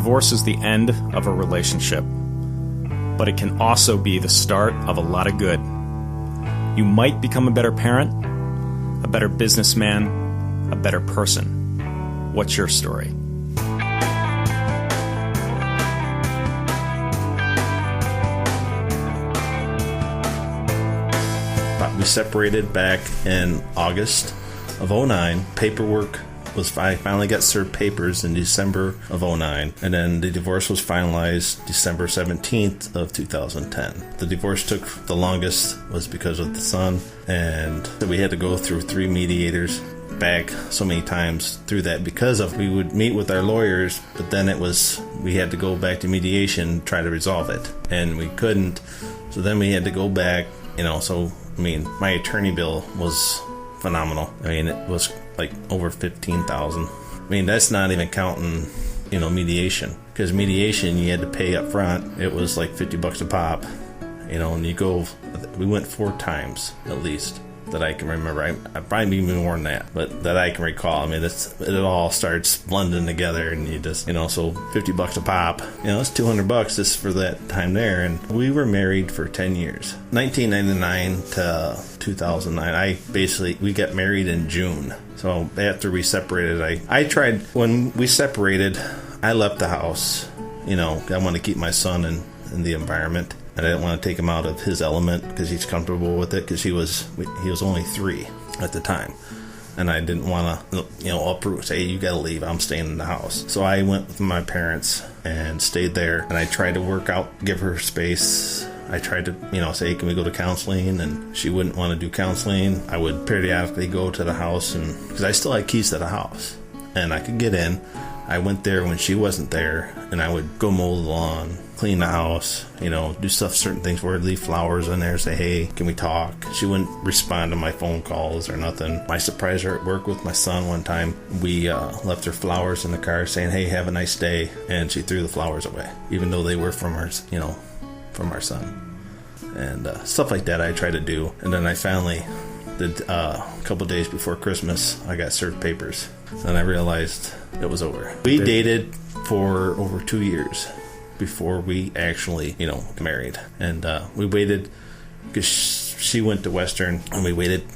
Divorce is the end of a relationship, but it can also be the start of a lot of good. You might become a better parent, a better businessman, a better person. What's your story? We separated back in August of 2009. Paperwork was I finally got served papers in December of 2009, and then the divorce was finalized December 17th of 2010. The divorce took the longest was because of the son, and we had to go through 3 mediators back so many times through that because of we would meet with our lawyers, but then we had to go back to mediation, try to resolve it, and we couldn't. So then we had to go back, my attorney bill was phenomenal. It was like over $15,000. That's not even counting, mediation. Because mediation, you had to pay up front. It was like $50 a pop, and we went 4 times at least that I can remember. I probably even more than that, but that I can recall. It all starts blending together, and you just, so $50 a pop, it's $200 just for that time there. And we were married for 10 years, 1999 to 2009. We got married in June. So after we separated, when we separated, I left the house. I want to keep my son in the environment. And I didn't want to take him out of his element because he's comfortable with it, because he was only 3 at the time. And I didn't want to, uproot, say, you got to leave, I'm staying in the house. So I went with my parents and stayed there. And I tried to work out, give her space. I tried to, say, can we go to counseling? And she wouldn't want to do counseling. I would periodically go to the house, because I still had keys to the house. And I could get in. I went there when she wasn't there, and I would go mow the lawn, clean the house, do certain things where I'd leave flowers in there, say, hey, can we talk? She wouldn't respond to my phone calls or nothing. I surprised her at work with my son one time. We left her flowers in the car saying, hey, have a nice day. And she threw the flowers away, even though they were from her, from our son. And stuff like that I tried to do. And then I finally did, a couple days before Christmas, I got served papers. And I realized it was over. We dated for over 2 years before we actually, married. And we waited, because she went to Western, and we waited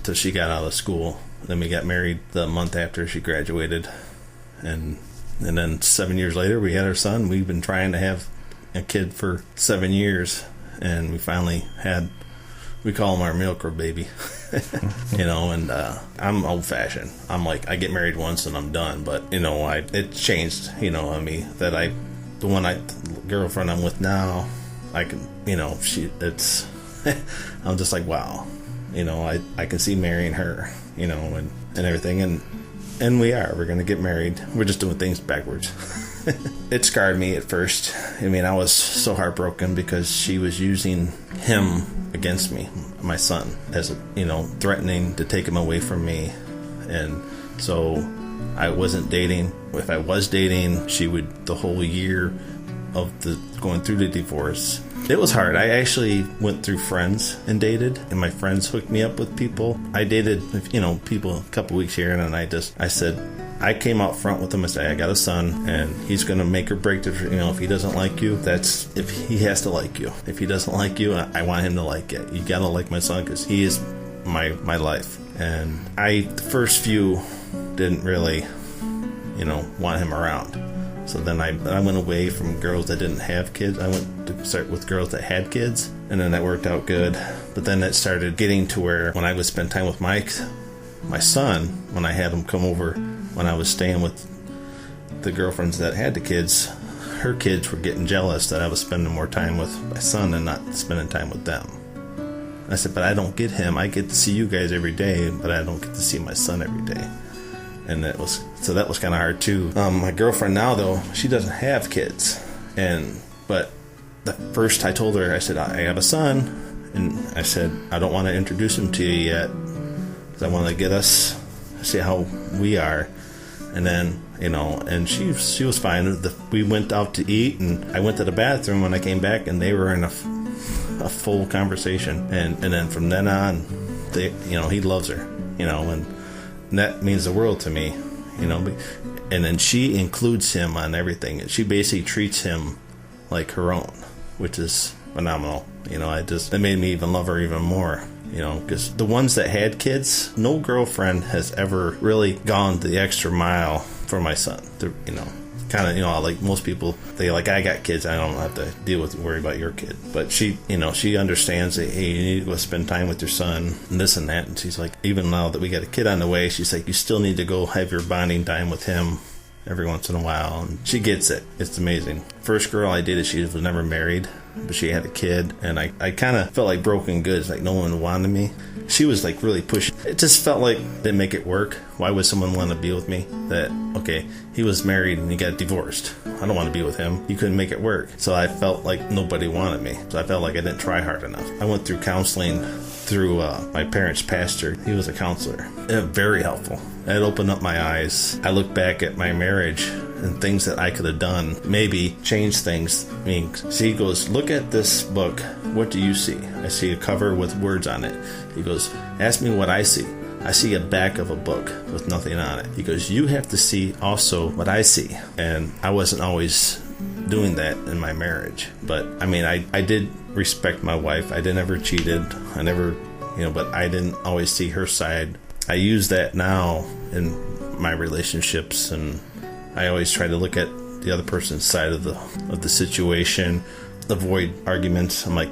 till she got out of school. Then we got married the month after she graduated. And then 7 years later, we had our son. We've been trying to have a kid for 7 years. And we finally had, we call him our miracle baby. And I'm old-fashioned. I'm like, I get married once and I'm done. But, it changed, that the girlfriend I'm with now, I can, I'm just like, wow, I can see marrying her, and everything. And we're going to get married. We're just doing things backwards. It scarred me at first. I was so heartbroken because she was using him against me, my son, as threatening to take him away from me. And so I wasn't dating. If I was dating, she would, the whole year of going through the divorce, it was hard. I actually went through friends and dated, and my friends hooked me up with people. I dated, people a couple weeks here, and then I said, I came out front with him and said, I got a son, and he's going to make or break the, if he doesn't like you, if he has to like you. If he doesn't like you, I want him to like it. You got to like my son, because he is my life. And the first few didn't really, want him around. So then I went away from girls that didn't have kids. I went to start with girls that had kids, and then that worked out good. But then it started getting to where when I would spend time with my son, when I had him come over, when I was staying with the girlfriends that had the kids, her kids were getting jealous that I was spending more time with my son and not spending time with them. I said, but I don't get him. I get to see you guys every day, but I don't get to see my son every day. And that was kind of hard too. My girlfriend now, though, she doesn't have kids. But the first I told her, I said, I have a son. And I said, I don't want to introduce him to you yet, because I want to get us, see how we are. And then, and she was fine. We went out to eat, and I went to the bathroom when I came back, and they were in a full conversation. And then from then on, he loves her, and that means the world to me, And then she includes him on everything. She basically treats him like her own, which is phenomenal. That made me even love her even more. Because the ones that had kids, no girlfriend has ever really gone the extra mile for my son. Like most people, they like, I got kids, I don't have to worry about your kid. But she understands that, hey, you need to go spend time with your son and this and that. And she's like, even now that we got a kid on the way, she's like, you still need to go have your bonding time with him every once in a while. And she gets it. It's amazing. First girl I dated, she was never married, but she had a kid, and I kind of felt like broken goods, like no one wanted me. She was like really pushing. It just felt like they make it work. Why would someone want to be with me? That, okay, he was married and he got divorced. I don't want to be with him. He couldn't make it work. So I felt like nobody wanted me. So I felt like I didn't try hard enough. I went through counseling through my parents' pastor. He was a counselor. Very helpful. It opened up my eyes. I look back at my marriage and things that I could have done, maybe change things. I mean, he goes, look at this book. What do you see? I see a cover with words on it. He goes, ask me what I see. I see a back of a book with nothing on it. He goes, you have to see also what I see. And I wasn't always doing that in my marriage. But I mean, I did respect my wife. I never cheated. I never, but I didn't always see her side. I use that now in my relationships, and I always try to look at the other person's side of the situation, avoid arguments. I'm like,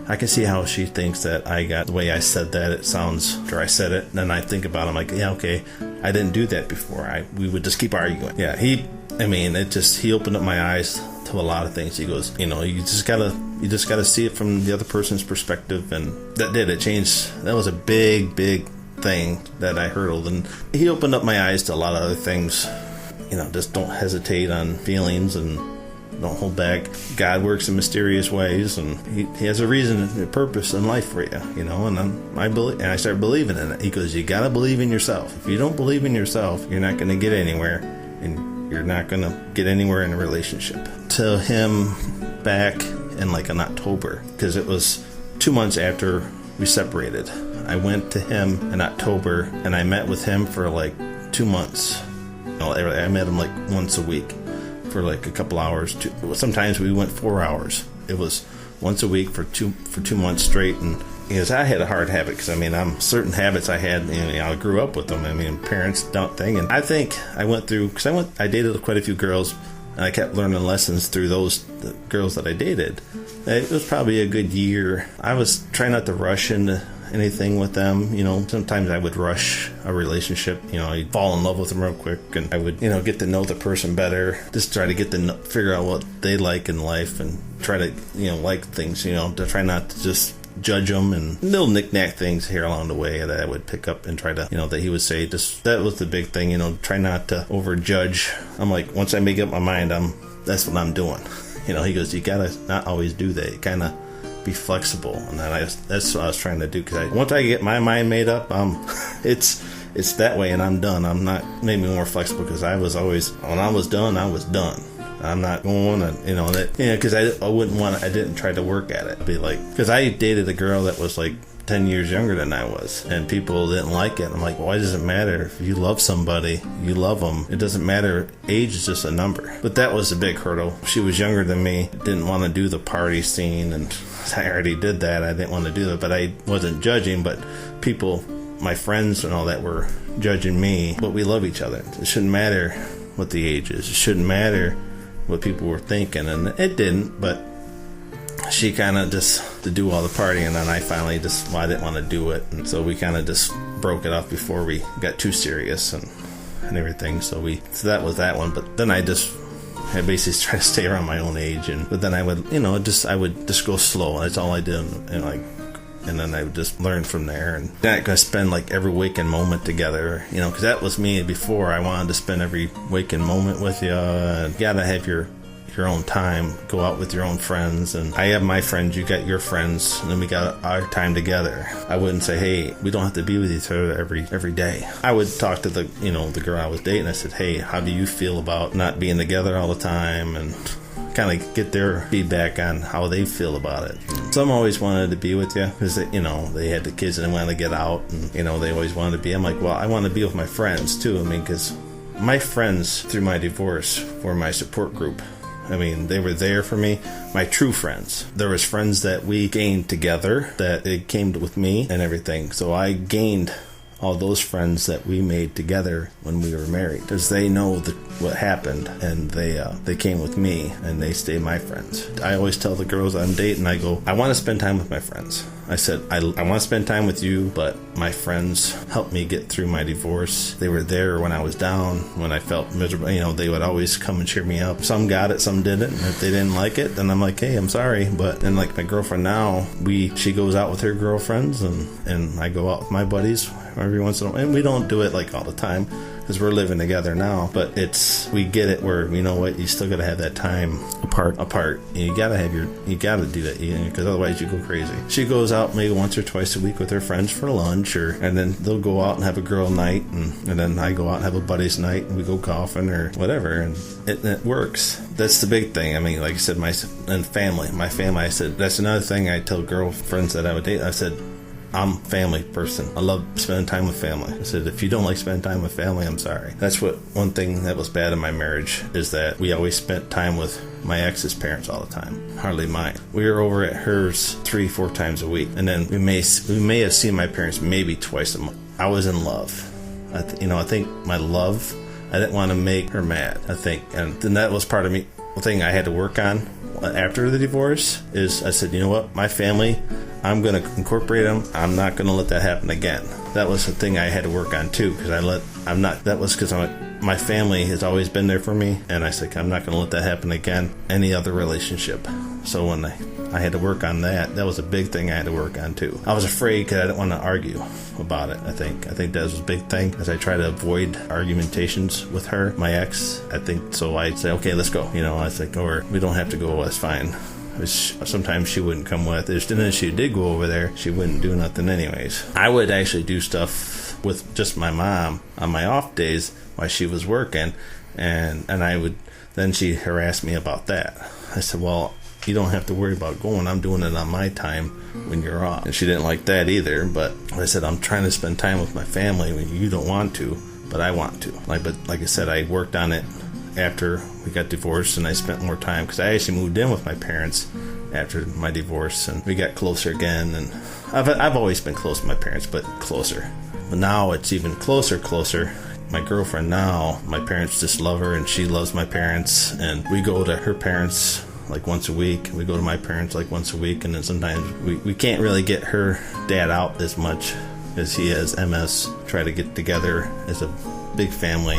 I can see how she thinks that I got the way I said that. It sounds, or I said it, and then I think about it, I'm like, yeah, okay, I didn't do that before. We would just keep arguing. Yeah, he opened up my eyes to a lot of things. He goes, you just gotta see it from the other person's perspective, and it changed. That was a big thing that I hurdled, and he opened up my eyes to a lot of other things. Just don't hesitate on feelings and don't hold back. God works in mysterious ways, and he has a reason and a purpose in life for you, and I believe, and I start believing in it. He goes, you gotta believe in yourself. If you don't believe in yourself, you're not gonna get anywhere, and you're not gonna get anywhere in a relationship. To him back in like in October, because it was 2 months after we separated. I went to him in October, and I met with him for like 2 months. I met him like once a week for like a couple hours. Sometimes we went 4 hours. It was once a week for 2 months straight. And because I had a hard habit, because certain habits I had, I grew up with them. Parents don't thing. And I think I went through, because I dated quite a few girls, and I kept learning lessons through the girls that I dated. It was probably a good year. I was trying not to rush into anything with them. Sometimes I would rush a relationship. I'd fall in love with them real quick, and I would, get to know the person better. Just try to figure out what they like in life, and try to, like things, to try not to just judge them, and little knick-knack things here along the way that I would pick up and try to, that he would say. Just that was the big thing, try not to overjudge. I'm like, once I make up my mind, that's what I'm doing. He goes, you gotta not always do that. You kind of be flexible, and that's what I was trying to do. Because once I get my mind made up, it's that way, and I'm done. I'm not made me more flexible, because I was always, when I was done, I was done. I'm not going to, because I wouldn't want. I didn't try to work at it. It'd be like, because I dated a girl that was like 10 years younger than I was, and people didn't like it. I'm like, why does it matter? If you love somebody, you love them. It doesn't matter. Age is just a number. But that was a big hurdle. She was younger than me, didn't want to do the party scene, and I already did that. I didn't want to do that, but I wasn't judging. But people, my friends and all that, were judging me. But we love each other. It shouldn't matter what the age is. It shouldn't matter what people were thinking, and it didn't. But she kind of just to do all the partying, and then I finally I didn't want to do it, and so we kind of just broke it off before we got too serious and everything. So that was that one. But then I basically tried to stay around my own age, but then I would I would just go slow. That's all I did, and then I would just learn from there. And then I could spend like every waking moment together, because that was me before. I wanted to spend every waking moment with you. And you gotta have your own time, go out with your own friends, and I have my friends, you got your friends, and then we got our time together. I wouldn't say, hey, we don't have to be with each other every day. I would talk to the girl I was dating. I said, hey, how do you feel about not being together all the time, and kind of get their feedback on how they feel about it. Some always wanted to be with you because they had the kids and they wanted to get out, and they always wanted to be. I'm like, well, I want to be with my friends too. Because My friends through my divorce were my support group. I mean, they were there for me, my true friends. There was friends that we gained together, that it came with me and everything. So I gained all those friends that we made together when we were married, because they know what happened, and they came with me, and they stay my friends. I always tell the girls I'm dating, I go, I want to spend time with my friends. I said, I want to spend time with you, but my friends helped me get through my divorce. They were there when I was down, when I felt miserable. You know, they would always come and cheer me up. Some got it, some didn't. And if they didn't like it, then I'm like, hey, I'm sorry. But then, like, my girlfriend now, she goes out with her girlfriends, and I go out with my buddies every once in a while. And we don't do it like all the time, because we're living together now. But we get it where, you know what, you still got to have that time apart. And you got to do that, because otherwise you go crazy. She goes out maybe once or twice a week with her friends for lunch, and then they'll go out and have a girl night, and then I go out and have a buddy's night, and we go golfing or whatever, and it works. That's the big thing. I mean, like I said, my family, I said, that's another thing I tell girlfriends that I would date. I said, I'm a family person. I love spending time with family. I said, if you don't like spending time with family, I'm sorry. That's one thing that was bad in my marriage, is that we always spent time with my ex's parents all the time, hardly mine. We were over at hers 3-4 times a week, and then we may have seen my parents maybe twice a month. I was in love. I think my love, I didn't want to make her mad, I think. And then that was part of me. The thing I had to work on after the divorce is I said, you know what, my family, I'm going to incorporate them. I'm not going to let that happen again. That was the thing I had to work on too, because that was because my family has always been there for me, and I said, I'm not going to let that happen again, any other relationship. So when I had to work on that was a big thing I had to work on too. I was afraid because I didn't want to argue about it. I think that was a big thing, as I try to avoid argumentations with her, my ex. I think so. I say, okay, let's go. I think, or we don't have to go. That's fine. Sometimes she wouldn't come with. And if she did go over there, she wouldn't do nothing anyways. I would actually do stuff with just my mom on my off days while she was working, and then she harassed me about that. I said, well, you don't have to worry about going. I'm doing it on my time when you're off. And she didn't like that either, but I said, I'm trying to spend time with my family when you don't want to, but I want to. But like I said, I worked on it after we got divorced, and I spent more time, because I actually moved in with my parents after my divorce, and we got closer again. And I've always been close to my parents, but closer. But now it's even closer. My girlfriend now, my parents just love her, and she loves my parents, and we go to her parents like once a week. We go to my parents like once a week, and then sometimes we can't really get her dad out as much, as he has MS. Try to get together as a big family,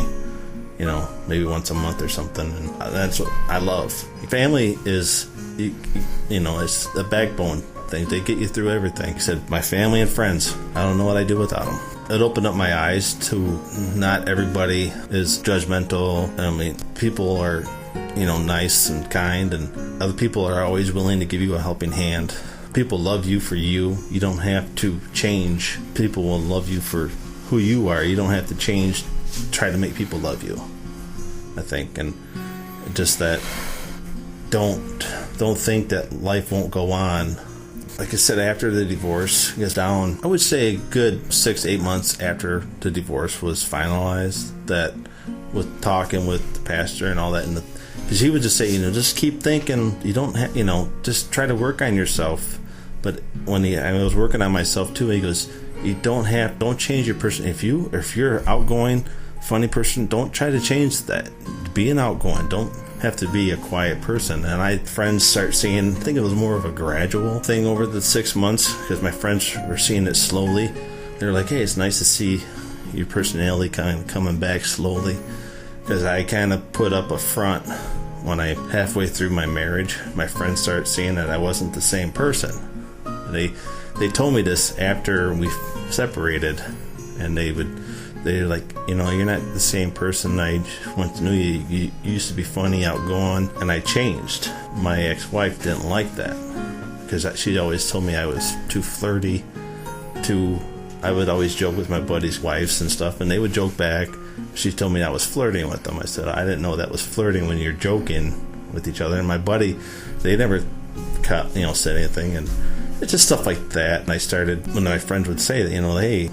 maybe once a month or something, and that's what I love. Family is, it's the backbone thing. They get you through everything. I said, my family and friends, I don't know what I'd do without them. It opened up my eyes to not everybody is judgmental. I mean, people are, nice and kind, and other people are always willing to give you a helping hand. People love you for you. You don't have to change. People will love you for who you are. You don't have to change, try to make people love you, I think. And just that, don't think that life won't go on. Like I said, after the divorce gets down, I would say a good 6-8 months after the divorce was finalized, that with talking with the pastor and all that, because he would just say, just keep thinking, you don't have, just try to work on yourself. But when I was working on myself too, he goes, don't change your person. If you're outgoing, funny person, don't try to change that. Be an outgoing. Don't have to be a quiet person. And friends start seeing, I think it was more of a gradual thing over the 6 months, because my friends were seeing it slowly. They're like, hey, it's nice to see your personality kind of coming back slowly. Because I kind of put up a front when halfway through my marriage, my friends started seeing that I wasn't the same person. They told me this after we separated, and they're like, you're not the same person I once knew you. You used to be funny, outgoing, and I changed. My ex-wife didn't like that, because she always told me I was too flirty. I would always joke with my buddies' wives and stuff, and they would joke back. She told me I was flirting with them. I said, I didn't know that was flirting when you're joking with each other. And my buddy, they never said anything, and It's just stuff like that. And I started, when my friends would say that, hey,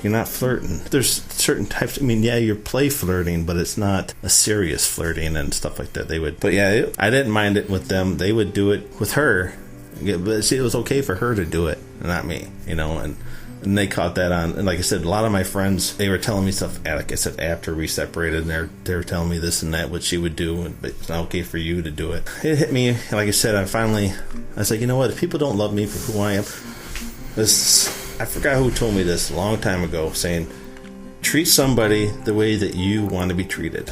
you're not flirting. There's certain types, you're play flirting, but it's not a serious flirting and stuff like that. But yeah, I didn't mind it with them. They would do it with her. But see, it was okay for her to do it, not me, and they caught that on. And like I said, a lot of my friends, they were telling me stuff, like I said, after we separated, and they were telling me this and that, what she would do, but it's not okay for you to do it. It hit me, like I said, I was like, you know what, if people don't love me for who I am, I forgot who told me this a long time ago, saying, treat somebody the way that you want to be treated.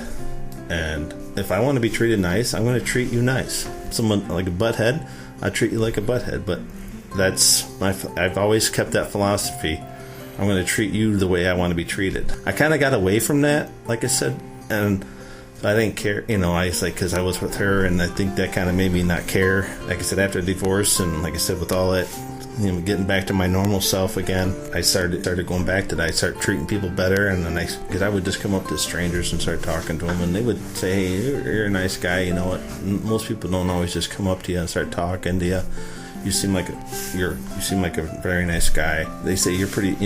And if I want to be treated nice, I'm going to treat you nice. Someone like a butthead, I treat you like a butthead, but I've always kept that philosophy. I'm going to treat you the way I want to be treated. I kind of got away from that, like I said, and I didn't care, I was like, because I was with her, and I think that kind of made me not care. Like I said, after divorce, and like I said, with all that, getting back to my normal self again, I started going back to that. I started treating people better, and then because I would just come up to strangers and start talking to them, and they would say, hey, you're a nice guy, you know what? Most people don't always just come up to you and start talking to you. You seem like a very nice guy. They say you're pretty,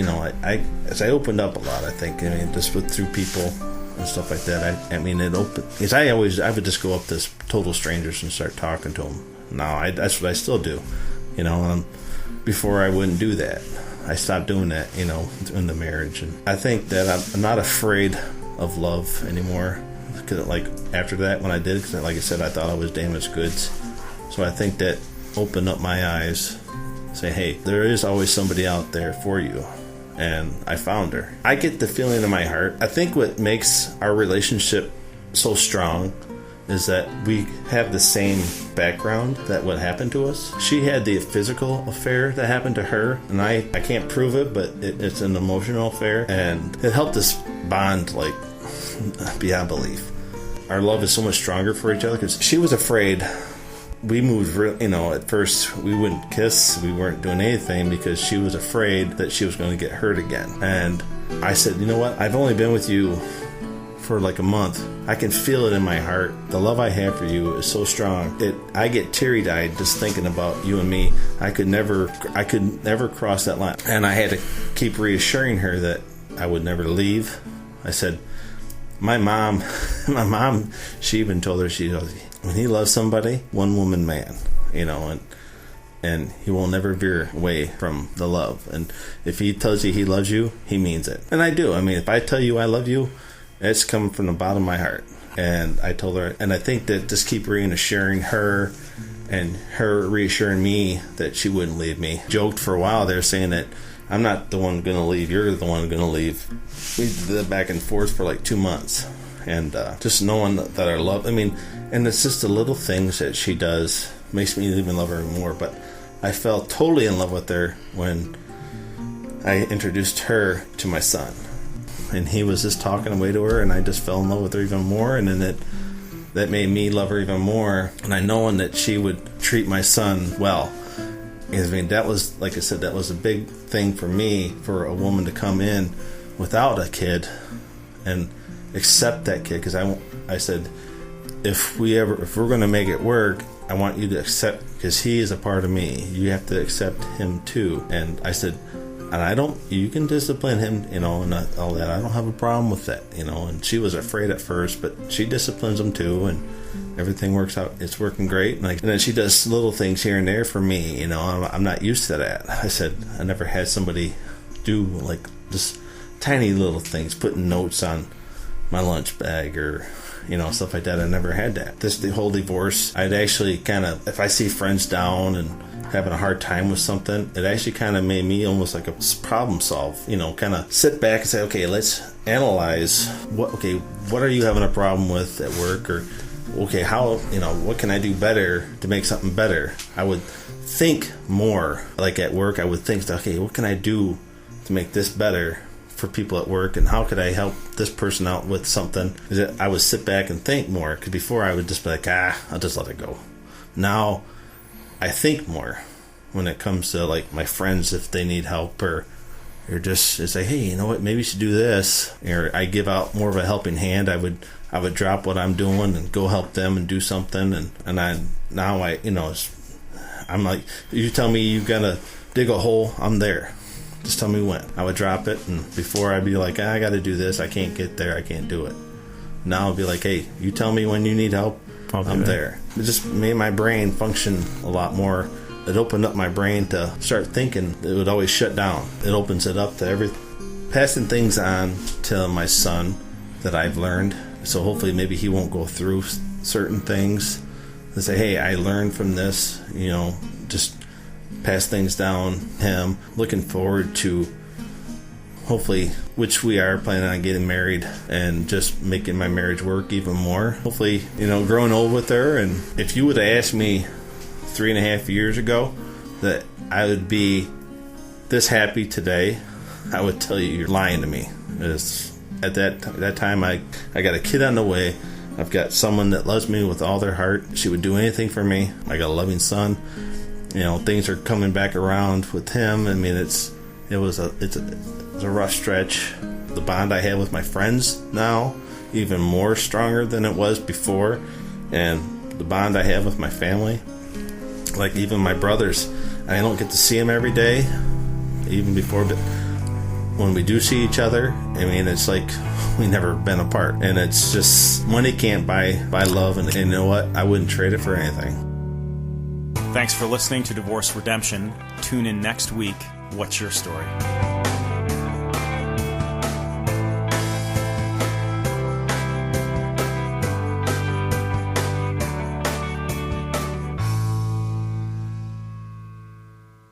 as I opened up a lot, I think, just through people and stuff like that. It opened, because I would just go up to total strangers and start talking to them. Now, that's what I still do, before I wouldn't do that. I stopped doing that, in the marriage. And I think that I'm not afraid of love anymore. Because, after that, when I did, because, like I said, I thought I was damaged goods. So I think that opened up my eyes, say, hey, there is always somebody out there for you. And I found her. I get the feeling in my heart. I think what makes our relationship so strong is that we have the same background that what happened to us. She had the physical affair that happened to her, and I can't prove it, but it's an emotional affair, and it helped us bond beyond belief. Our love is so much stronger for each other because she was afraid. We moved, at first we wouldn't kiss, we weren't doing anything because she was afraid that she was going to get hurt again. And I said, you know what, I've only been with you for a month. I can feel it in my heart. The love I have for you is so strong that I get teary-eyed just thinking about you and me. I could never cross that line. And I had to keep reassuring her that I would never leave. I said, my mom, she even told her, she goes, when he loves somebody, one woman man, and he will never veer away from the love. And if he tells you he loves you, he means it. And I do. If I tell you I love you, it's coming from the bottom of my heart. And I told her, and I think that just keep reassuring her and her reassuring me that she wouldn't leave me. Joked for a while there saying that I'm not the one going to leave, you're the one going to leave. We did that back and forth for 2 months. And just knowing that I love, and it's just the little things that she does makes me even love her more. But I fell totally in love with her when I introduced her to my son. And he was just talking away to her, and I just fell in love with her even more. And then that made me love her even more. And I knowing that she would treat my son well. Because, that was, like I said, that was a big thing for me, for a woman to come in without a kid and accept that kid. Because I said, if we're going to make it work, I want you to accept, because he is a part of me. You have to accept him too. And I said, and you can discipline him, and all that. I don't have a problem with that, and she was afraid at first, but she disciplines him too, and everything works out. It's working great. And then she does little things here and there for me, I'm not used to that. I said, I never had somebody do just tiny little things, putting notes on my lunch bag or stuff like that. I never had that. The whole divorce, I'd actually if I see friends down and having a hard time with something, it actually kind of made me almost like a problem solve, kind of sit back and say, okay, let's analyze what are you having a problem with at work, or okay, how, what can I do better to make something better? I would think more, at work, I would think, okay, what can I do to make this better for people at work, and how could I help this person out with something? I would sit back and think more, because before I would just be like, I'll just let it go. Now I think more when it comes to my friends, if they need help, or just say, hey, you know what, maybe you should do this. Or I give out more of a helping hand. I would drop what I'm doing and go help them and do something. And I'm like, you tell me you gotta dig a hole, I'm there. Just tell me when. I would drop it, and before I'd be like, I gotta do this, I can't get there, I can't do it. Now I'll be like, hey, you tell me when you need help, I'm there. It just made my brain function a lot more. It opened up my brain to start thinking. It would always shut down. It opens it up to everything. Passing things on to my son that I've learned. So hopefully maybe he won't go through certain things. And say, hey, I learned from this. Just pass things down him. Looking forward to hopefully, which we are planning on getting married and just making my marriage work even more. Hopefully, growing old with her. And if you would have asked me 3.5 years ago that I would be this happy today, I would tell you you're lying to me. At that time, I got a kid on the way. I've got someone that loves me with all their heart. She would do anything for me. I got a loving son. Things are coming back around with him. I mean, it's a rough stretch. The bond I have with my friends now, even more stronger than it was before, and the bond I have with my family. Like even my brothers, I don't get to see them every day, even before, but when we do see each other, I mean, it's like we never been apart. And it's just, money can't buy love, and you know what? I wouldn't trade it for anything. Thanks for listening to Divorce Redemption. Tune in next week. What's your story?